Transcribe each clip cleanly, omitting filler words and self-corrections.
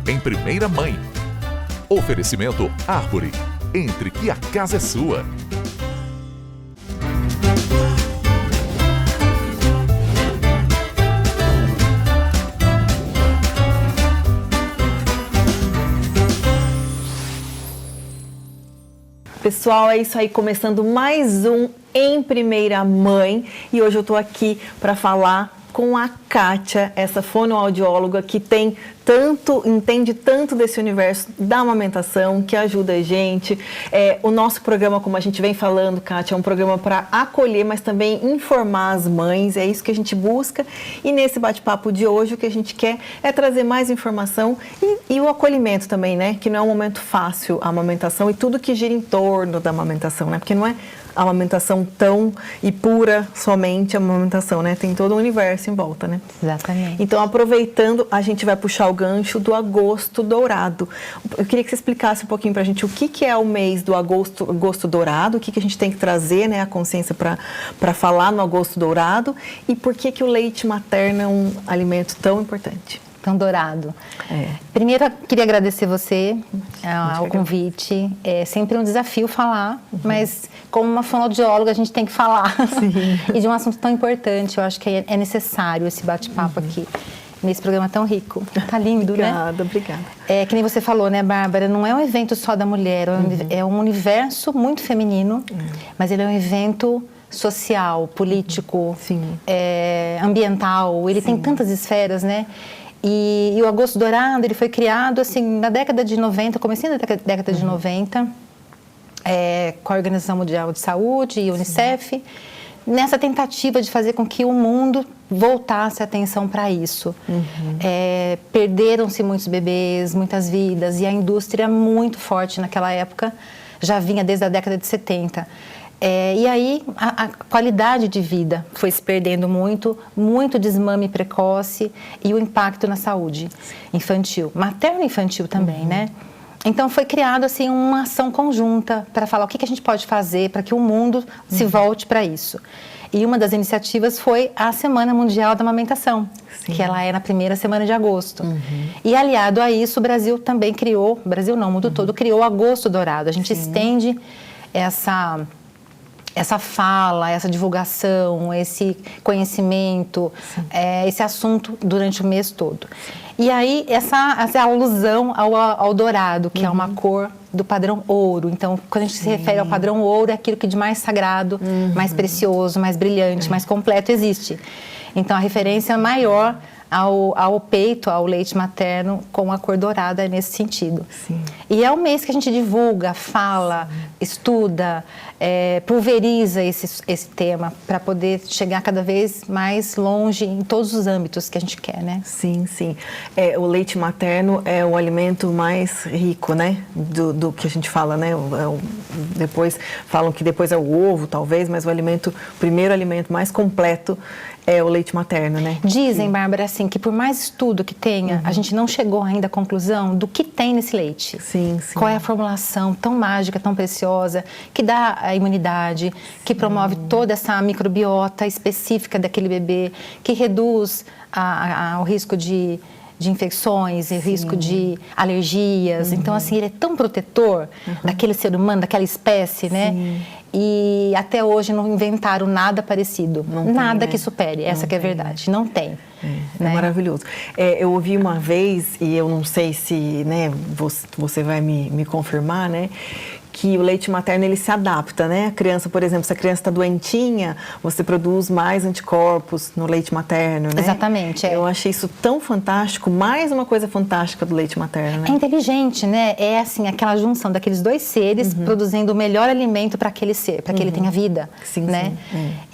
em primeira mãe. Oferecimento Árvore. Entre que a casa é sua. Pessoal, é isso aí, começando mais um Em Primeira Mãe. E hoje eu tô aqui para falar com a Kátia, essa fonoaudióloga que entende tanto desse universo da amamentação, que ajuda a gente. O nosso programa, como a gente vem falando, Kátia, é um programa para acolher, mas também informar as mães. É isso que a gente busca. E nesse bate-papo de hoje, o que a gente quer é trazer mais informação e o acolhimento também, né? Que não é um momento fácil a amamentação e tudo que gira em torno da amamentação, né? Porque não é a amamentação tão e pura somente a amamentação, né? Tem todo um universo em volta, né? Exatamente. Então, aproveitando, a gente vai puxar o gancho do Agosto Dourado. Eu queria que você explicasse um pouquinho pra gente o que é o mês do Agosto Dourado, o que a gente tem que trazer, né, a consciência para falar no Agosto Dourado e por que o leite materno é um alimento tão importante. Tão dourado. Primeiro, queria agradecer você ao convite. É sempre um desafio falar, mas como uma fonoaudióloga a gente tem que falar. E de um assunto tão importante, eu acho que é necessário esse bate-papo aqui, nesse programa tão rico. Tá lindo, obrigada, né? Obrigada. Que nem você falou, né, Bárbara? Não é um evento só da mulher, é um universo muito feminino, mas ele é um evento social, político, ambiental. Ele tem tantas esferas, né? E o Agosto Dourado, ele foi criado assim na década de 90, comecinho da década de 90, com a Organização Mundial de Saúde e Unicef, nessa tentativa de fazer com que o mundo voltasse a atenção para isso. Perderam-se muitos bebês, muitas vidas, e a indústria muito forte naquela época já vinha desde a década de 70. E aí a qualidade de vida foi se perdendo muito desmame precoce e o impacto na saúde infantil, materno e infantil também, né? Então foi criado assim uma ação conjunta para falar o que a gente pode fazer para que o mundo se volte para isso. E uma das iniciativas foi a Semana Mundial da Amamentação, que ela é na primeira semana de agosto. E aliado a isso, o Brasil também criou, Brasil não, o mundo todo criou o Agosto Dourado. A gente estende essa fala, essa divulgação, esse conhecimento, esse assunto durante o mês todo. E aí, essa alusão ao dourado, que é uma cor do padrão ouro. Então, quando a gente se refere ao padrão ouro, é aquilo que de mais sagrado, mais precioso, mais brilhante, mais completo existe. Então, a referência maior ao peito, ao leite materno com a cor dourada é nesse sentido. E é um mês que a gente divulga, fala, estuda, pulveriza esse tema para poder chegar cada vez mais longe em todos os âmbitos que a gente quer, né? Sim. O leite materno é o alimento mais rico, né? Do que a gente fala, né? Depois falam que depois é o ovo, talvez, mas o primeiro alimento mais completo é o leite materno, né? Dizem, Bárbara, assim, que por mais estudo que tenha, a gente não chegou ainda à conclusão do que tem nesse leite. Qual é a formulação tão mágica, tão preciosa, que dá a imunidade, que promove toda essa microbiota específica daquele bebê, que reduz o risco de infecções e risco de alergias. Então, assim, ele é tão protetor daquele ser humano, daquela espécie, né? E até hoje não inventaram nada parecido, nada que supere, essa que é a verdade, não tem. É maravilhoso. Eu ouvi uma vez, e eu não sei se, né, você vai me confirmar, né, que o leite materno ele se adapta, né? A criança, por exemplo, se a criança está doentinha, você produz mais anticorpos no leite materno, né? Exatamente. Eu achei isso tão fantástico, mais uma coisa fantástica do leite materno, né? É inteligente, né? É assim, aquela junção daqueles dois seres produzindo o melhor alimento para aquele ser, para que ele tenha vida, né?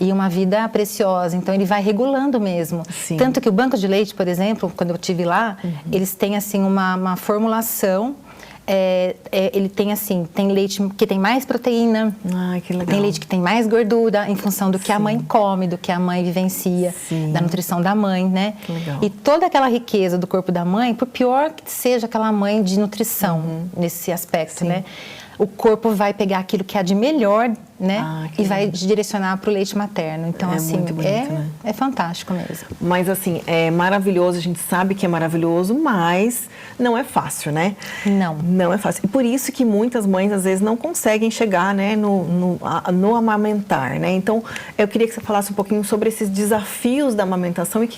E uma vida preciosa. Então, ele vai regulando mesmo. Tanto que o banco de leite, por exemplo, quando eu estive lá, eles têm assim uma formulação. Ele tem assim, tem leite que tem mais proteína, que legal. Tem leite que tem mais gordura em função do que a mãe come, do que a mãe vivencia, da nutrição da mãe, né? Que legal. E toda aquela riqueza do corpo da mãe, por pior que seja aquela mãe de nutrição nesse aspecto, né? o corpo vai pegar aquilo que há de melhor, né? Que e vai lindo. direcionar para o leite materno. Então, assim, muito bonito, né? É fantástico mesmo. Mas assim, é maravilhoso, a gente sabe que é maravilhoso, mas não é fácil, né? Não. Não é fácil. E por isso que muitas mães, às vezes, não conseguem chegar, né, no amamentar, né? Então, eu queria que você falasse um pouquinho sobre esses desafios da amamentação e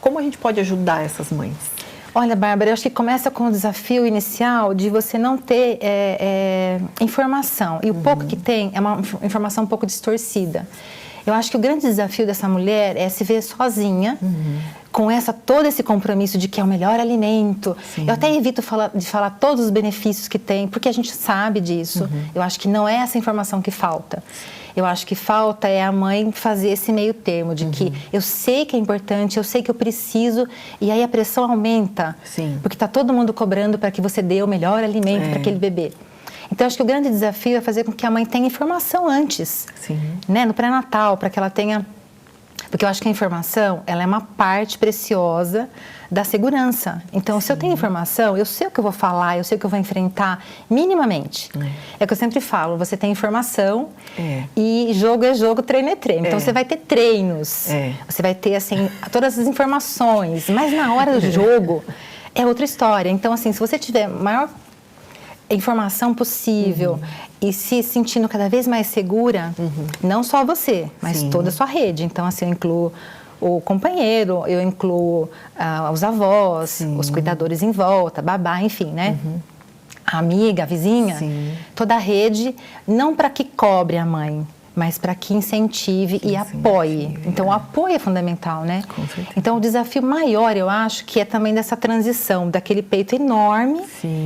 como a gente pode ajudar essas mães. Olha, Bárbara, eu acho que começa com o desafio inicial de você não ter informação. E o pouco que tem é uma informação um pouco distorcida. Eu acho que o grande desafio dessa mulher é se ver sozinha, com todo esse compromisso de que é o melhor alimento. Sim. Eu até evito de falar todos os benefícios que tem, porque a gente sabe disso. Eu acho que não é essa informação que falta. Eu acho que falta é a mãe fazer esse meio termo de que eu sei que é importante, eu sei que eu preciso, e aí a pressão aumenta. Sim. Porque está todo mundo cobrando para que você dê o melhor alimento para aquele bebê. Então, acho que o grande desafio é fazer com que a mãe tenha informação antes, né? No pré-natal, para que ela tenha... Porque eu acho que a informação, ela é uma parte preciosa da segurança. Então, se eu tenho informação, eu sei o que eu vou falar, eu sei o que eu vou enfrentar minimamente. É o que eu sempre falo, você tem informação e jogo é jogo, treino é treino. Então, você vai ter treinos, você vai ter, assim, todas as informações, mas na hora do jogo é outra história. Então, assim, se você tiver maior informação possível e se sentindo cada vez mais segura, não só você, mas toda a sua rede. Então, assim, eu incluo o companheiro, eu incluo os avós, os cuidadores em volta, babá, enfim, né? A amiga, a vizinha, toda a rede, não para que cobre a mãe, mas para que incentive e apoie. Então, o apoio é fundamental, né? Com certeza. Então, o desafio maior, eu acho, que é também dessa transição, daquele peito enorme,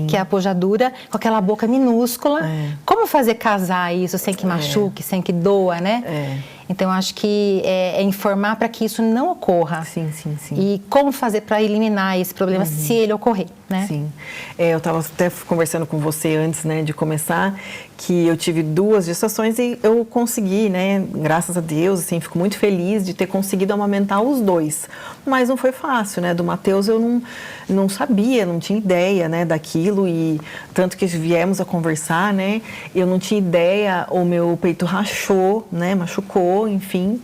que é a pojadura, com aquela boca minúscula. Como fazer casar isso sem que machuque, sem que doa, né? Então, eu acho que é informar para que isso não ocorra. Sim. E como fazer para eliminar esse problema se ele ocorrer, né? Sim. Eu estava até conversando com você antes, né, de começar, que eu tive 2 gestações e eu consegui, né, graças a Deus, assim, fico muito feliz de ter conseguido amamentar os 2. Mas não foi fácil, né? Do Matheus eu não sabia, não tinha ideia, né, daquilo, e tanto que viemos a conversar, né, eu não tinha ideia, o meu peito rachou, né, machucou, enfim.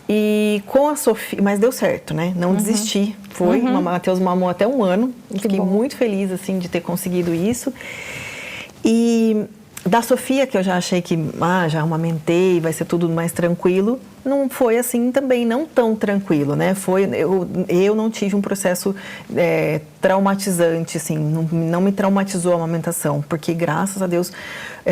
E com a Sofia, mas deu certo, né? Não desisti. Foi, o Matheus mamou até 1 ano. Fiquei muito feliz, assim, de ter conseguido isso. E da Sofia, que eu já achei que já amamentei, vai ser tudo mais tranquilo, não foi assim também, não tão tranquilo, né? Eu não tive um processo traumatizante, assim, não me traumatizou a amamentação, porque graças a Deus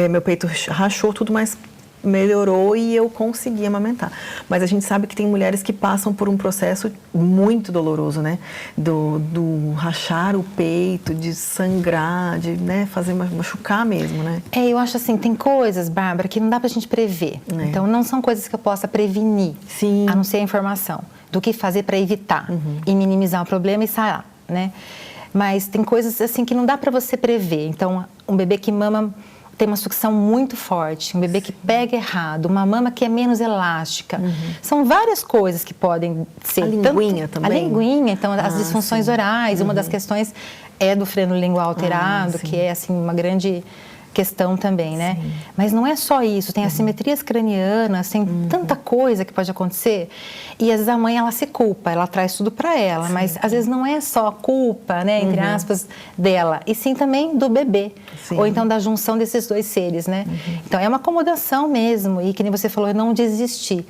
meu peito rachou tudo, mas melhorou e eu consegui amamentar. Mas a gente sabe que tem mulheres que passam por um processo muito doloroso, né? Do rachar o peito, de sangrar, de, né, fazer machucar mesmo, né? Eu acho assim, tem coisas, Bárbara, que não dá pra gente prever. Então, não são coisas que eu possa prevenir, a não ser a informação do que fazer para evitar e minimizar o problema e sarar, né? Mas tem coisas assim que não dá pra você prever. Então, um bebê que mama tem uma sucção muito forte, um bebê que pega errado, uma mama que é menos elástica. São várias coisas que podem ser. A linguinha também. A linguinha, então as disfunções orais. Uma das questões é do freno lingual alterado, que é assim uma grande questão também, né? Mas não é só isso, tem assimetrias cranianas, tem tanta coisa que pode acontecer. E às vezes a mãe, ela se culpa, ela traz tudo para ela, mas às vezes não é só a culpa, né, entre aspas, dela, e sim também do bebê. Ou então da junção desses 2 seres, né? Então é uma acomodação mesmo, e que nem você falou, não desistir.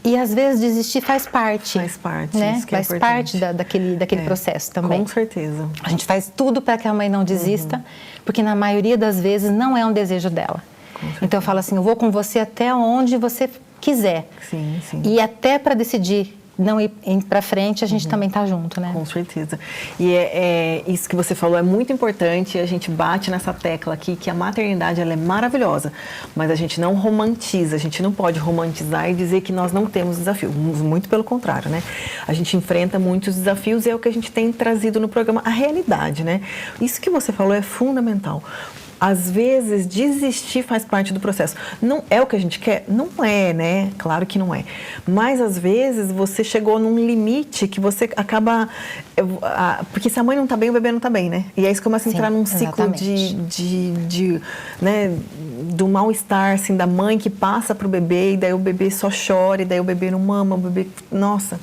E às vezes desistir faz parte. Faz parte, né? isso que é faz parte daquele processo também. Com certeza. A gente faz tudo para que a mãe não desista, porque na maioria das vezes não é um desejo dela. Então eu falo assim, eu vou com você até onde você quiser. Sim. E até para decidir não ir para frente, a gente também está junto, né? Com certeza. E isso que você falou é muito importante, a gente bate nessa tecla aqui, que a maternidade ela é maravilhosa, mas a gente não romantiza, a gente não pode romantizar e dizer que nós não temos desafio, muito pelo contrário, né? A gente enfrenta muitos desafios e é o que a gente tem trazido no programa, a realidade, né? Isso que você falou é fundamental. às vezes, desistir faz parte do processo. Não é o que a gente quer? Não é, né? Claro que não é. Mas, às vezes, você chegou num limite que você acaba... Porque se a mãe não está bem, o bebê não está bem, né? E aí você começa a entrar num ciclo né, do mal-estar, assim, da mãe que passa para o bebê, e daí o bebê só chora, e daí o bebê não mama, o bebê... Nossa...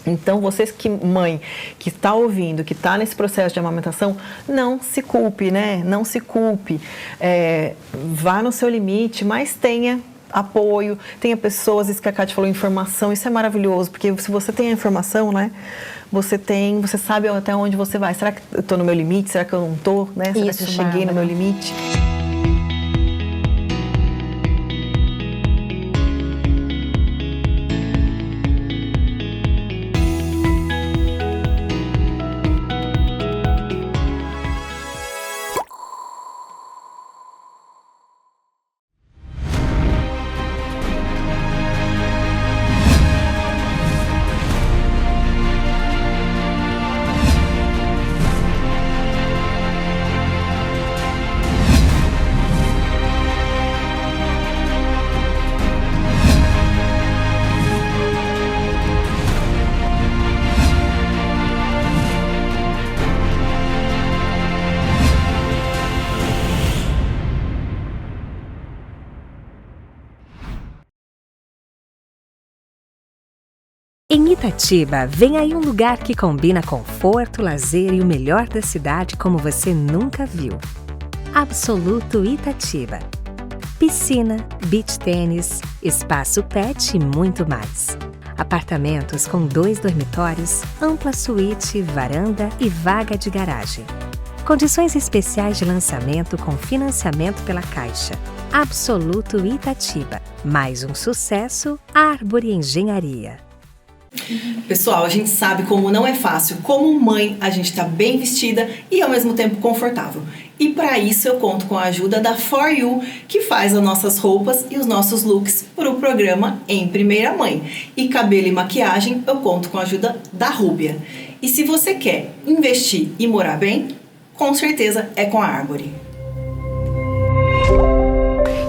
Então, vocês mãe, que está ouvindo, que está nesse processo de amamentação, não se culpe, né? Não se culpe. Vá no seu limite, mas tenha apoio, tenha pessoas, isso que a Kátia falou, informação, isso é maravilhoso, porque se você tem a informação, né? Você sabe até onde você vai. Será que eu estou no meu limite? Será que eu não estou? Né? Será que eu cheguei no meu limite? Em Itatiba, vem aí um lugar que combina conforto, lazer e o melhor da cidade como você nunca viu. Absoluto Itatiba. Piscina, beach tênis, espaço pet e muito mais. Apartamentos com 2 dormitórios, ampla suíte, varanda e vaga de garagem. Condições especiais de lançamento com financiamento pela Caixa. Absoluto Itatiba. Mais um sucesso, Árvore Engenharia. Pessoal, a gente sabe como não é fácil, como mãe, a gente está bem vestida e ao mesmo tempo confortável. E para isso eu conto com a ajuda da For You, que faz as nossas roupas e os nossos looks para o programa Em Primeira Mãe. E cabelo e maquiagem eu conto com a ajuda da Rúbia. E se você quer investir e morar bem, com certeza é com a Árvore.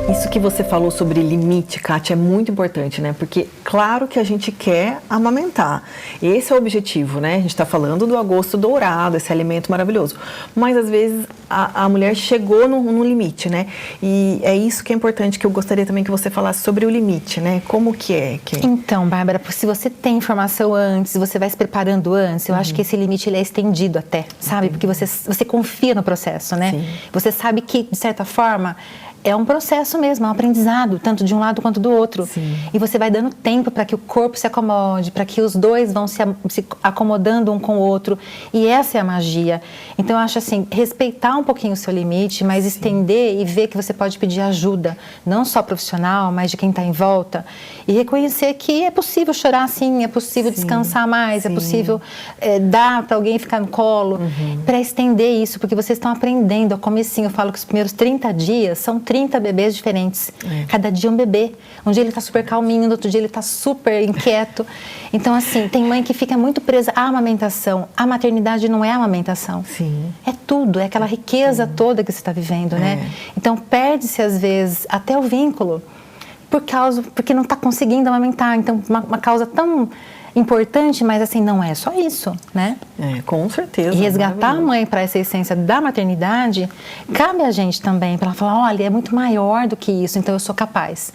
Isso que você falou sobre limite, Kátia, é muito importante, né? Porque, claro que a gente quer amamentar. Esse é o objetivo, né? A gente está falando do agosto dourado, esse alimento maravilhoso. Mas, às vezes, a mulher chegou no limite, né? E é isso que é importante, que eu gostaria também que você falasse sobre o limite, né? Como que é? Então, Bárbara, se você tem informação antes, você vai se preparando antes, eu acho que esse limite ele é estendido até, sabe? Porque você confia no processo, né? Sim. Você sabe que, de certa forma... É um processo mesmo, é um aprendizado, tanto de um lado quanto do outro. Sim. E você vai dando tempo para que o corpo se acomode, para que os dois vão se acomodando um com o outro. E essa é a magia. Então, eu acho assim, respeitar um pouquinho o seu limite, mas estender e ver que você pode pedir ajuda, não só profissional, mas de quem está em volta. E reconhecer que é possível chorar sim, é possível descansar mais, é possível dar para alguém ficar no colo, para estender isso, porque vocês estão aprendendo. Ao comecinho, eu falo que os primeiros 30 dias são 30 bebês diferentes. Cada dia um bebê. Um dia ele está super calminho, no outro dia ele está super inquieto. Então, assim, tem mãe que fica muito presa à amamentação. A maternidade não é amamentação. Sim. É tudo, é aquela riqueza toda que você está vivendo, né? Então, perde-se, às vezes, até o vínculo porque não está conseguindo amamentar. Então, uma causa tão importante, mas assim, não é só isso, né? Com certeza. E resgatar a mãe para essa essência da maternidade, cabe a gente também, para ela falar, olha, é muito maior do que isso, então eu sou capaz.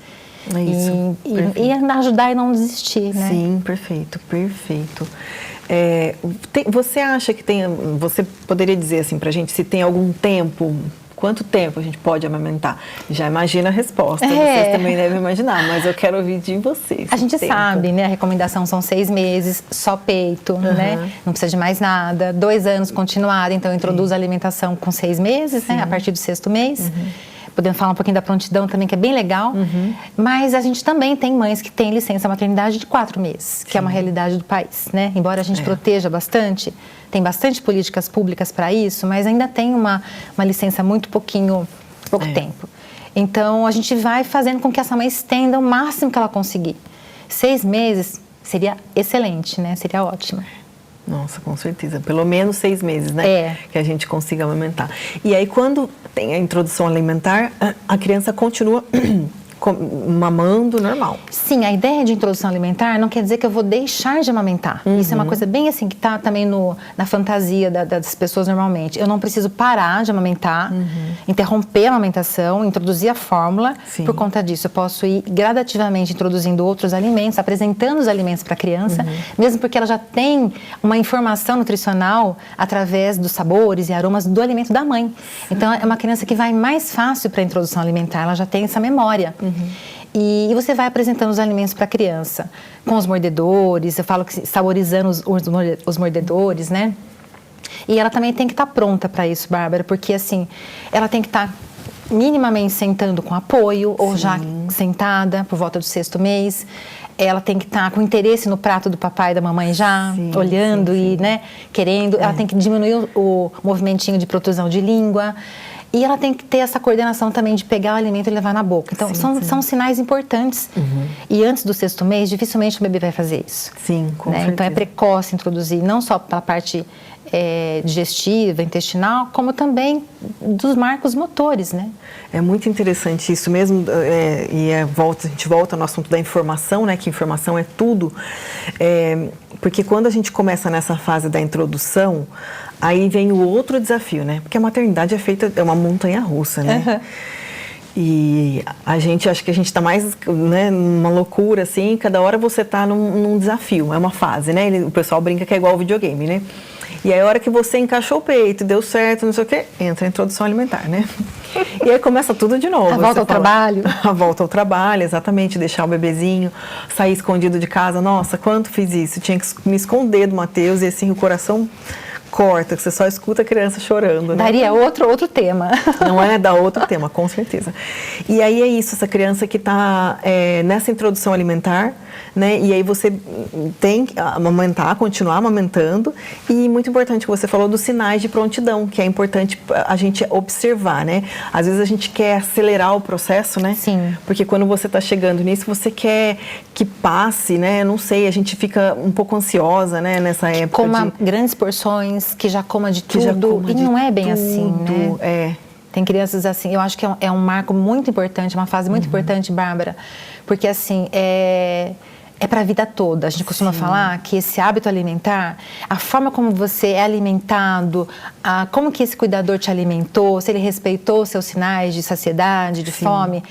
É isso. E ajudar e não desistir, né? Sim, perfeito, perfeito. Você acha que você poderia dizer assim pra gente, se tem algum tempo... Quanto tempo a gente pode amamentar? Já imagina a resposta, vocês também devem imaginar, mas eu quero ouvir de vocês. A gente sabe, né? A recomendação são 6 meses, só peito, né? Não precisa de mais nada. 2 anos continuado, então introduz a alimentação com 6 meses, né? A partir do 6º mês. Podemos falar um pouquinho da prontidão também, que é bem legal. Mas a gente também tem mães que têm licença maternidade de 4 meses, que é uma realidade do país, né? Embora a gente proteja bastante, tem bastante políticas públicas para isso, mas ainda tem uma licença muito pouco tempo. Então, a gente vai fazendo com que essa mãe estenda o máximo que ela conseguir. 6 meses seria excelente, né? Seria ótimo. Nossa, com certeza. Pelo menos 6 meses, né? Que a gente consiga amamentar. E aí, quando tem a introdução alimentar, a criança continua mamando normal. Sim, a ideia de introdução alimentar não quer dizer que eu vou deixar de amamentar. Isso é uma coisa bem assim, que está também na fantasia das pessoas normalmente. Eu não preciso parar de amamentar, interromper a amamentação, introduzir a fórmula. Sim. Por conta disso, eu posso ir gradativamente introduzindo outros alimentos, apresentando os alimentos para a criança, mesmo porque ela já tem uma informação nutricional através dos sabores e aromas do alimento da mãe. Então, é uma criança que vai mais fácil para a introdução alimentar, ela já tem essa memória. E você vai apresentando os alimentos para a criança, com os mordedores, eu falo que saborizando os mordedores, né? E ela também tem que estar pronta para isso, Bárbara, porque assim, ela tem que estar minimamente sentando com apoio, ou já sentada por volta do 6º mês. Ela tem que estar com interesse no prato do papai e da mamãe já, olhando e, né, querendo. Ela tem que diminuir o movimentinho de protrusão de língua. E ela tem que ter essa coordenação também de pegar o alimento e levar na boca. Então, são sinais importantes. E antes do 6º mês, dificilmente o bebê vai fazer isso. Sim, com certeza. Então, é precoce introduzir, não só para a parte digestiva, intestinal, como também dos marcos motores, né? É muito interessante isso mesmo, a gente volta no assunto da informação, né? Que informação é tudo. Porque quando a gente começa nessa fase da introdução, aí vem o outro desafio, né? Porque a maternidade é uma montanha-russa, né? E acho que a gente está mais, né, numa loucura, assim, cada hora você está num desafio, é uma fase, né? O pessoal brinca que é igual ao videogame, né? E aí, a hora que você encaixou o peito, deu certo, não sei o quê, entra a introdução alimentar, né? E aí começa tudo de novo. A volta ao trabalho. A volta ao trabalho, exatamente, deixar o bebezinho, sair escondido de casa. Nossa, quanto fiz isso? Tinha que me esconder do Matheus e assim, o coração corta, que você só escuta a criança chorando, né? Daria outro tema. Não é? Dá outro tema, com certeza. E aí é isso, essa criança que está nessa introdução alimentar, né? E aí você tem que amamentar, continuar amamentando. E muito importante que você falou dos sinais de prontidão, que é importante a gente observar, né? Às vezes a gente quer acelerar o processo, né? Sim. Porque quando você está chegando nisso, você quer que passe, né? Não sei, a gente fica um pouco ansiosa, né? Nessa época. Coma grandes porções, que já coma de tudo. E não é bem assim, né? Tem crianças assim, eu acho que é um marco muito importante, uma fase muito importante, Bárbara, porque assim, é para a vida toda. A gente costuma falar que esse hábito alimentar, a forma como você é alimentado, como que esse cuidador te alimentou, se ele respeitou seus sinais de saciedade, de fome,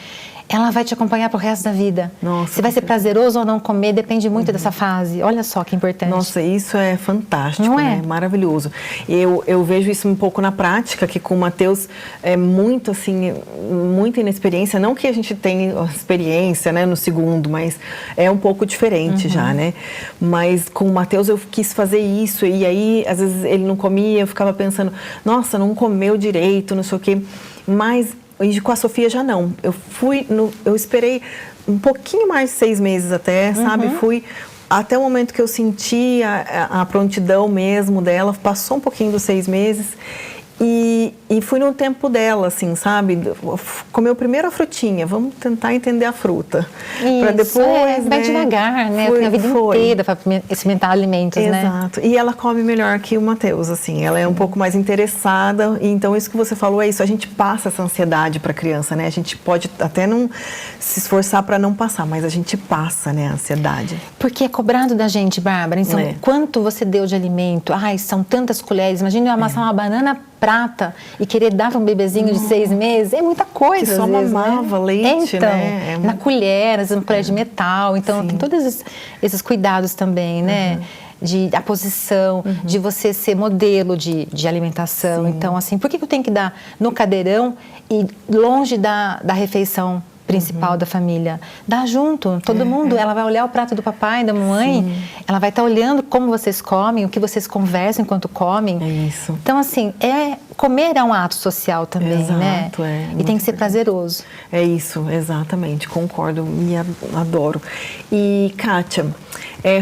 ela vai te acompanhar pro resto da vida. Nossa, se vai ser prazeroso ou não comer, depende muito dessa fase. Olha só que importante. Nossa, isso é fantástico, não né? Maravilhoso. Eu vejo isso um pouco na prática, que com o Matheus é muito, assim, muita inexperiência. Não que a gente tenha experiência, né, no segundo, mas é um pouco diferente já, né? Mas com o Matheus eu quis fazer isso, e aí, às vezes, ele não comia, eu ficava pensando, nossa, não comeu direito, não sei o quê. Mas e com a Sofia já não. Eu esperei um pouquinho mais de 6 meses até, sabe? Fui até o momento que eu senti a prontidão mesmo dela, passou um pouquinho dos 6 meses. E fui no tempo dela, assim, sabe? Comeu primeiro a frutinha, vamos tentar entender a fruta. Para depois, vai devagar, né? Tem a vida inteira para experimentar alimentos, né? Exato. E ela come melhor que o Matheus, assim. Ela é um pouco mais interessada. E então, isso que você falou é isso. A gente passa essa ansiedade para a criança, né? A gente pode até não se esforçar para não passar, mas a gente passa, né? A ansiedade. Porque é cobrado da gente, Bárbara. Então, quanto você deu de alimento? Ai, são tantas colheres. Imagina eu amassar uma banana prata e querer dar para um bebezinho de 6 meses, é muita coisa. Que só mamava leite, então, né? Na colher, às vezes uma colher de metal. Então, tem todos esses cuidados também, né? A posição, de você ser modelo de alimentação. Então, assim, por que eu tenho que dar no cadeirão e longe da refeição principal da família? Dá junto, todo mundo. Ela vai olhar o prato do papai, da mamãe, ela vai estar olhando como vocês comem, o que vocês conversam enquanto comem. É isso. Então, assim, comer é um ato social também, né? E tem que ser prazeroso. É isso, exatamente, concordo, me adoro. E, Kátia,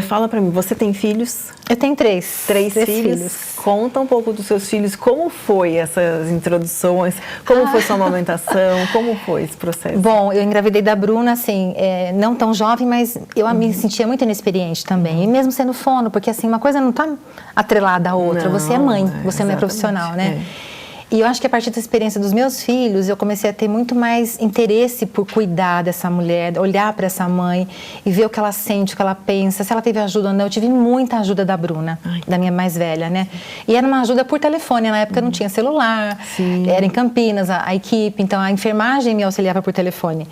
Fala pra mim, você tem filhos? Eu tenho três. Três filhos. Conta um pouco dos seus filhos, como foi essas introduções, como foi sua amamentação, como foi esse processo? Bom, eu engravidei da Bruna, assim, não tão jovem, mas eu me sentia muito inexperiente também, e mesmo sendo fono, porque assim, uma coisa não está atrelada à outra, Não, você é mãe, você não é exatamente, profissional, né? E eu acho que a partir da experiência dos meus filhos, eu comecei a ter muito mais interesse por cuidar dessa mulher, olhar para essa mãe e ver o que ela sente, o que ela pensa, se ela teve ajuda ou não. Eu tive muita ajuda da Bruna, da minha mais velha, né? E era uma ajuda por telefone, na época não tinha celular, era em Campinas a equipe, então a enfermagem me auxiliava por telefone.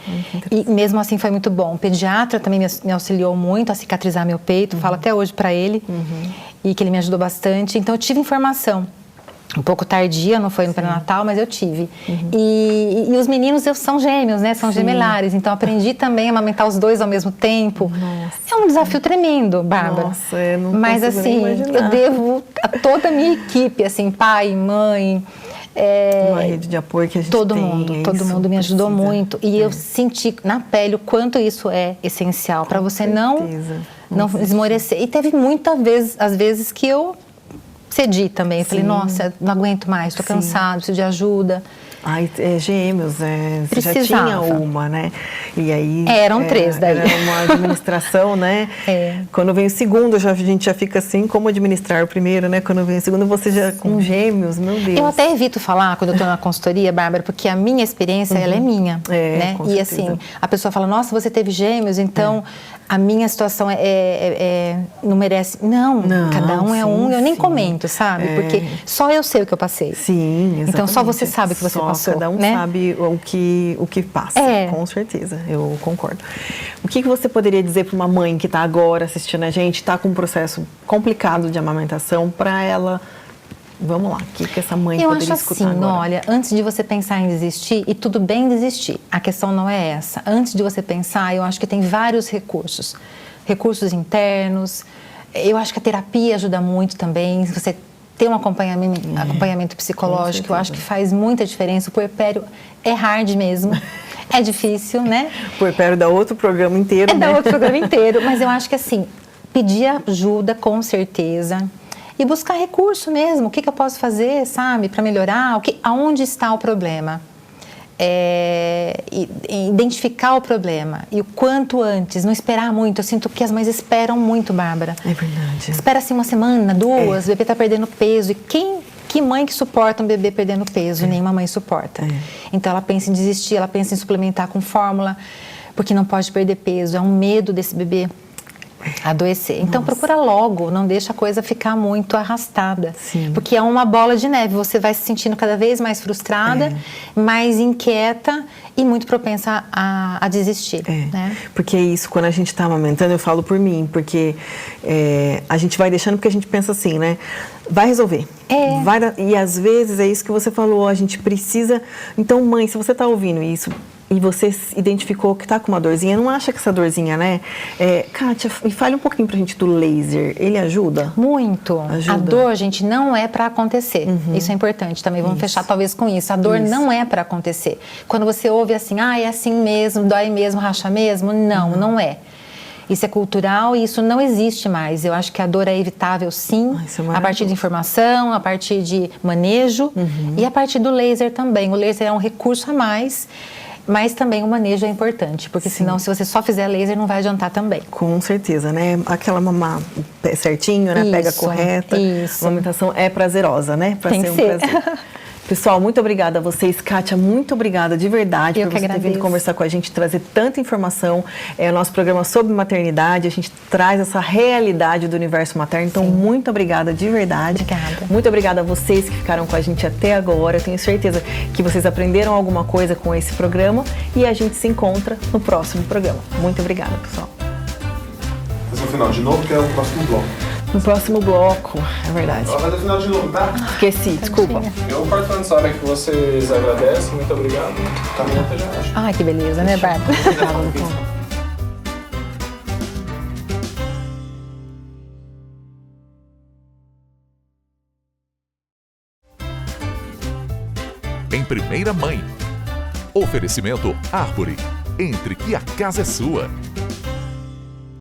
E mesmo assim foi muito bom. O pediatra também me auxiliou muito a cicatrizar meu peito, falo até hoje para ele, e que ele me ajudou bastante. Então eu tive informação. Um pouco tardia, não foi no pré-natal, mas eu tive. E os meninos são gêmeos, né? São gemelares. Então, aprendi também a amamentar os dois ao mesmo tempo. É um desafio tremendo, Bárbara. Nossa, eu não mas, consigo assim, nem imaginar. eu devo a toda a minha equipe, assim, pai, mãe... Uma rede de apoio que a gente todo tem. mundo me ajudou muito. E eu senti na pele o quanto isso é essencial. Para você não esmorecer. E teve muitas vezes, às vezes, que eu... cedi também, falei, nossa, não aguento mais, estou cansado, preciso de ajuda. Ai, gêmeos, você já tinha uma, né? E aí... Eram três daí. Era uma administração, né? Quando vem o segundo, a gente já fica assim, como administrar o primeiro, né? Quando vem o segundo, você já com gêmeos, meu Deus. Eu até evito falar quando eu estou na consultoria, Bárbara, porque a minha experiência, ela é minha, né? Com e certeza. assim, a pessoa fala, nossa, você teve gêmeos, então... A minha situação não merece... Não, cada um é um, eu nem comento, sabe? Porque só eu sei o que eu passei. Sim, exatamente. Então só você sabe o que você passou, cada um né? sabe o que passa, com certeza, eu concordo. O que você poderia dizer para uma mãe que está agora assistindo a gente, está com um processo complicado de amamentação, para ela... Vamos lá, o que essa mãe poderia escutar agora? Eu acho assim, olha, antes de você pensar em desistir, e tudo bem desistir, a questão não é essa. Antes de você pensar, eu acho que tem vários recursos. Recursos internos, eu acho que a terapia ajuda muito também, você ter um acompanhamento psicológico, eu acho que faz muita diferença. O puerpério é hard mesmo, é difícil, né? O puerpério dá outro programa inteiro, né? Dá outro programa inteiro, mas eu acho que assim, pedir ajuda com certeza... E buscar recurso mesmo, o que eu posso fazer, sabe, para melhorar, aonde está o problema. Identificar o problema e o quanto antes, não esperar muito. Eu sinto que as mães esperam muito, Bárbara. É verdade. Espera assim uma semana, duas, o bebê está perdendo peso. E que mãe que suporta um bebê perdendo peso? Nenhuma mãe suporta. Então ela pensa em desistir, ela pensa em suplementar com fórmula, porque não pode perder peso. É um medo desse bebê adoecer. Então procura logo, não deixa a coisa ficar muito arrastada. Porque é uma bola de neve, você vai se sentindo cada vez mais frustrada, mais inquieta e muito propensa a desistir. Né? Porque isso, quando a gente está amamentando, eu falo por mim, porque a gente vai deixando porque a gente pensa assim, né? Vai resolver. E às vezes é isso que você falou, a gente precisa... Então, mãe, se você está ouvindo isso... E você identificou que está com uma dorzinha, não acha que essa dorzinha, né? Kátia, me fale um pouquinho pra gente do laser. Ele ajuda? Muito. Ajuda. A dor, gente, não é para acontecer. Isso é importante também. Vamos fechar talvez com isso. A dor não é para acontecer. Quando você ouve assim, é assim mesmo, dói mesmo, racha mesmo. Não, não é. Isso é cultural e isso não existe mais. Eu acho que a dor é evitável, sim, a partir de informação, a partir de manejo e a partir do laser também. O laser é um recurso a mais, mas também o manejo é importante, porque senão, se você só fizer laser, não vai adiantar também. Com certeza, né? Aquela mamar certinho, né? Pega correta. A amamentação é prazerosa, né? Pra Tem ser que ser. Prazer. Pessoal, muito obrigada a vocês. Kátia, muito obrigada de verdade por você ter vindo conversar com a gente, trazer tanta informação. É o nosso programa sobre maternidade, a gente traz essa realidade do universo materno. Então, muito obrigada de verdade. Obrigada. Muito obrigada a vocês que ficaram com a gente até agora. Eu tenho certeza que vocês aprenderam alguma coisa com esse programa e a gente se encontra no próximo programa. Muito obrigada, pessoal. Mas no final de novo, que é o próximo bloco. No próximo bloco, é verdade. Ela vai ter final de novo, tá? Esqueci, desculpa. Eu particularmente sabe que vocês agradecem, muito obrigado. Caminhada já acho. Ai, que beleza, né, Bárbara? Em primeira mãe. Oferecimento Arbory. Entre que a casa é sua.